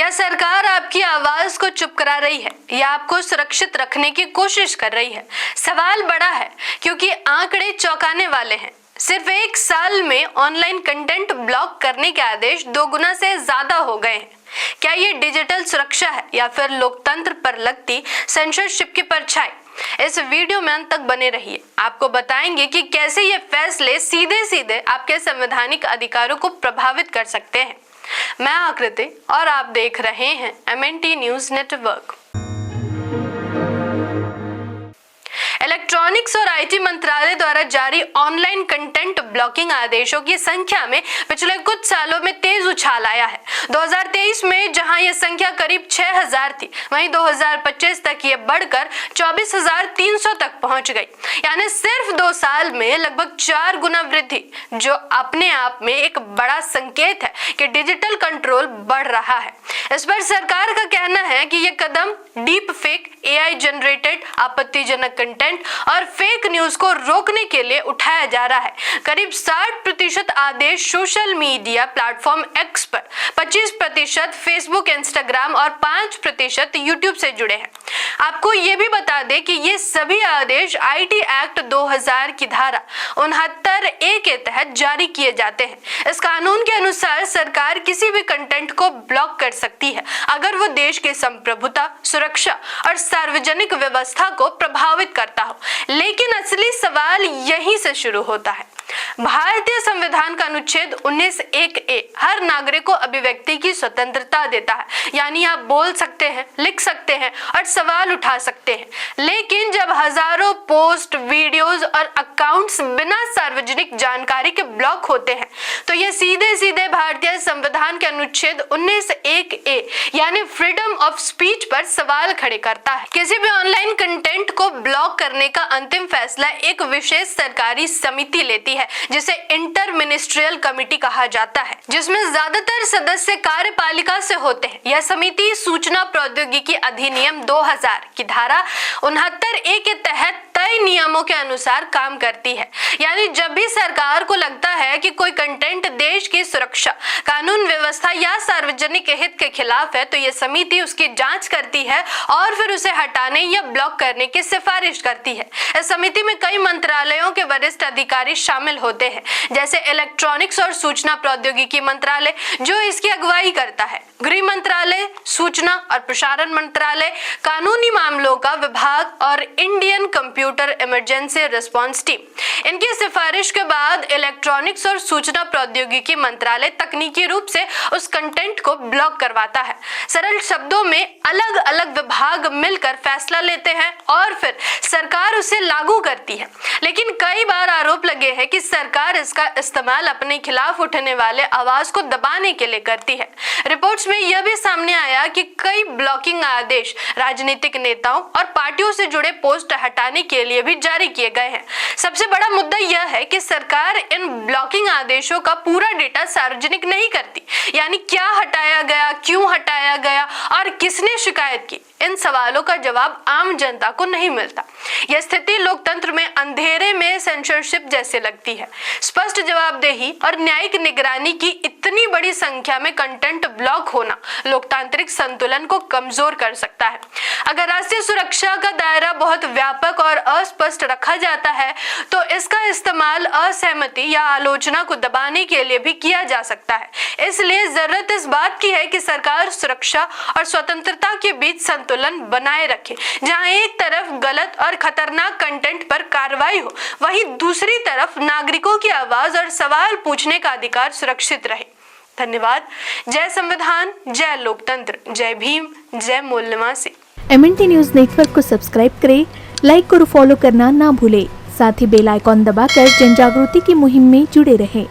क्या सरकार आपकी आवाज को चुप करा रही है या आपको सुरक्षित रखने की कोशिश कर रही है? सवाल बड़ा है क्योंकि आंकड़े चौंकाने वाले हैं। सिर्फ 1 साल में ऑनलाइन कंटेंट ब्लॉक करने के आदेश 2 गुना से ज्यादा हो गए हैं। क्या ये डिजिटल सुरक्षा है या फिर लोकतंत्र पर लगती सेंसरशिप की परछाई? इस वीडियो में अंत तक बने रहिए। आपको बताएंगे कि कैसे ये फैसले सीधे सीधे आपके संवैधानिक अधिकारों को प्रभावित कर सकते हैं। मैं आकृति और आप देख रहे हैं MNT न्यूज नेटवर्क। इलेक्ट्रॉनिक्स और IT मंत्रालय द्वारा जारी ऑनलाइन कंटेंट ब्लॉकिंग आदेशों की संख्या में पिछले कुछ सालों में तेज उछाल आया है। 2023 में जहां यह संख्या करीब 6000 थी, वहीं 2025 तक ये बढ़कर 24300 तक पहुंच गई। यानी सिर्फ 2 साल में लगभग 4 गुना वृद्धि, जो अपने आप में एक बड़ा संकेत है कि डिजिटल कंट्रोल बढ़ रहा है। इस पर सरकार का कहना है कि यह कदम डीप फेक, AI जनरेटेड आपत्तिजनक कंटेंट और फेक न्यूज को रोकने के लिए उठाया जा रहा है। करीब 60% आदेश सोशल मीडिया प्लेटफॉर्म X पर, 25% फेसबुक, इंस्टाग्राम और 5% यूट्यूब से जुड़े हैं। आपको ये भी बता दें कि ये सभी आदेश IT एक्ट 2000 की धारा 69A के तहत जारी किए जाते हैं। इस कानून के अनुसार सरकार किसी भी कंटेंट को ब्लॉक कर सकती है अगर वो देश की संप्रभुता, सुरक्षा और सार्वजनिक व्यवस्था को प्रभावित करता हो। लेकिन असली सवाल यहीं से शुरू होता है। भारतीय संविधान का अनुच्छेद 19(1)(a) हर नागरिक को अभिव्यक्ति की स्वतंत्रता देता है। यानी आप बोल सकते हैं, लिख सकते हैं और सवाल उठा सकते हैं। लेकिन जब हजारों पोस्ट, वीडियोस और अकाउंट्स बिना सार्वजनिक जानकारी के ब्लॉक होते हैं, तो ये सीधे सीधे भारतीय संविधान के अनुच्छेद 19(1)(a) यानी फ्रीडम ऑफ स्पीच पर सवाल खड़े करता है। किसी भी ऑनलाइन कंटेंट को ब्लॉक करने का अंतिम फैसला एक विशेष सरकारी समिति लेती है, जिसे इंटर मिनिस्ट्रियल कमेटी कहा जाता है, जिसमें ज्यादातर सदस्य कार्यपालिका से होते हैं। यह समिति सूचना प्रौद्योगिकी अधिनियम 2000 की धारा 69A के तहत तय नियमों के अनुसार काम करती है। यानी जब भी सरकार को लगता है कि कोई कंटेंट देश की सुरक्षा, कानून व्यवस्था या सार्वजनिक हित के खिलाफ है, तो यह समिति उसकी जांच करती है और फिर उसे हटाने या ब्लॉक करने की सिफारिश करती है। इस समिति में कई मंत्रालयों के वरिष्ठ अधिकारी शामिल होते हैं, जैसे इलेक्ट्रॉनिक्स और सूचना प्रौद्योगिकी मंत्रालय जो इसकी अगुवाई करता है, गृह मंत्रालय, सूचना और प्रसारण मंत्रालय, कानूनी मामलों का विभाग और Indian computer emergency response team. इनकी सिफारिश के बाद इलेक्ट्रॉनिक्स और सूचना प्रौद्योगिकी मंत्रालय तकनीकी रूप से उस कंटेंट को ब्लॉक करवाता है। सरल शब्दों में अलग अलग विभाग मिलकर फैसला लेते हैं और फिर सरकार उसे लागू करती है। लेकिन कई बार आरोप लगे हैं कि सरकार इसका इस्तेमाल अपने खिलाफ उठने वाले आवाज को दबाने के लिए करती है। रिपोर्ट्स में यह भी सामने आया कि कई ब्लॉकिंग आदेश राजनीतिक नेताओं और पार्टियों से जुड़े पोस्ट हटाने के लिए भी जारी किए गए हैं। सबसे बड़ा मुद्दा यह है कि सरकार इन ब्लॉकिंग आदेशों का पूरा डेटा सार्वजनिक नहीं करती। यानी क्या हटाया गया, क्यों हटाया गया और किसने शिकायत की, इन सवालों का जवाब आम जनता को नहीं मिलता। यह स्थिति लोकतंत्र में अंधेरे में सेंसरशिप जैसे लगती है। स्पष्ट जवाबदेही और न्यायिक निगरानी की इतनी बड़ी संख्या में कंटेंट ब्लॉक होना लोकतांत्रिक संतुलन को कमजोर कर सकता है। अगर राष्ट्रीय सुरक्षा का दायरा बहुत व्यापक और अस्पष्ट रखा जाता है, तो इसका इस्तेमाल असहमति या आलोचना को दबाने के लिए भी किया जा सकता है। इसलिए जरूरत इस बात की है कि सरकार सुरक्षा और स्वतंत्रता के बीच संतुलन बनाए रखे। जहां एक तरफ गलत और खतरनाक कंटेंट पर कार्रवाई हो, वहीं दूसरी तरफ नागरिकों की आवाज और सवाल पूछने का अधिकार सुरक्षित रहे। धन्यवाद। जय संविधान, जय लोकतंत्र, जय भीम, जय मूल्यवासी। MNT न्यूज नेटवर्क को सब्सक्राइब करें, लाइक और फॉलो करना ना भूलें। साथ ही बेल आइकॉन दबाकर जन जागृति की मुहिम में जुड़े रहें।